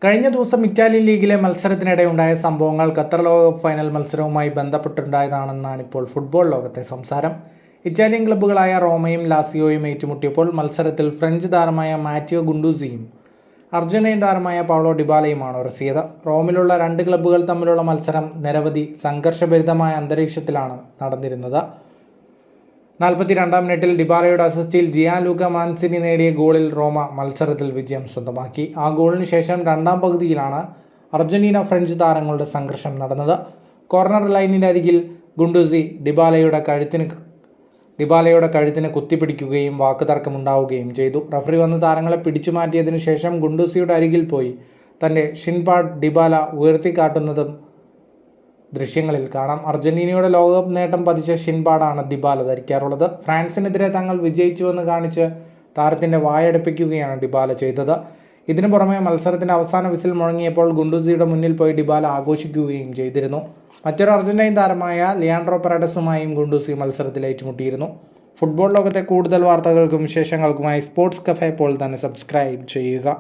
കഴിഞ്ഞ ദിവസം ഇറ്റാലിയൻ ലീഗിലെ മത്സരത്തിനിടെ ഉണ്ടായ സംഭവങ്ങൾ ഖത്തർ ലോകകപ്പ് ഫൈനൽ മത്സരവുമായി ബന്ധപ്പെട്ടുണ്ടായതാണെന്നാണ് ഇപ്പോൾ ഫുട്ബോൾ ലോകത്തെ സംസാരം. ഇറ്റാലിയൻ ക്ലബ്ബുകളായ റോമയും ലാസിയോയും ഏറ്റുമുട്ടിയപ്പോൾ മത്സരത്തിൽ ഫ്രഞ്ച് താരമായ മാറ്റിയോ ഗുണ്ടൂസിയും അർജന്റീൻ താരമായ പൗളോ ഡിബാലയുമാണ് ഉരസിയത്. റോമിലുള്ള രണ്ട് ക്ലബ്ബുകൾ തമ്മിലുള്ള മത്സരം നിരവധി സംഘർഷഭരിതമായ അന്തരീക്ഷത്തിലാണ് നടന്നിരുന്നത്. 42-ാം മിനിറ്റിൽ ഡിബാലയുടെ അസിസ്റ്റിൽ ജിയാൻലൂക്ക മാൻസിനി നേടിയ ഗോളിൽ റോമ മത്സരത്തിൽ വിജയം സ്വന്തമാക്കി. ആ ഗോളിന് ശേഷം രണ്ടാം പകുതിയിലാണ് അർജന്റീന ഫ്രഞ്ച് താരങ്ങളുടെ സംഘർഷം നടന്നത്. കോർണർ ലൈനിൻ്റെ അരികിൽ ഗുണ്ടൂസി ഡിബാലയുടെ കഴുത്തിന് കുത്തിപ്പിടിക്കുകയും വാക്കുതർക്കമുണ്ടാവുകയും ചെയ്തു. റഫറി വന്ന് താരങ്ങളെ പിടിച്ചു മാറ്റിയതിനു ശേഷം ഗുണ്ടൂസിയുടെ അരികിൽ പോയി തൻ്റെ ഷിൻപാഡ് ഡിബാല ഉയർത്തിക്കാട്ടുന്നതും ദൃശ്യങ്ങളിൽ കാണാം. അർജന്റീനയുടെ ലോകകപ്പ് നേട്ടം പതിച്ച ഷിൻപാഡാണ് ഡിബാല ധരിക്കാറുള്ളത്. ഫ്രാൻസിനെതിരെ തങ്ങൾ വിജയിച്ചുവെന്ന് കാണിച്ച് താരത്തിൻ്റെ വായടപ്പിക്കുകയാണ് ഡിബാല ചെയ്തത്. ഇതിനു പുറമെ മത്സരത്തിൻ്റെ അവസാന വിസിൽ മുഴങ്ങിയപ്പോൾ ഗുണ്ടൂസിയുടെ മുന്നിൽ പോയി ഡിബാല ആഘോഷിക്കുകയും ചെയ്തിരുന്നു. മറ്റൊരു അർജന്റീൻ താരമായ ലിയാൻഡ്രോ പെരഡസുമായും ഗുണ്ടൂസി മത്സരത്തിൽ ഏറ്റുമുട്ടിയിരുന്നു. ഫുട്ബോൾ ലോകത്തെ കൂടുതൽ വാർത്തകൾക്കും വിശേഷങ്ങൾക്കുമായി സ്പോർട്സ് കഫേ ഇപ്പോൾ തന്നെ സബ്സ്ക്രൈബ് ചെയ്യുക.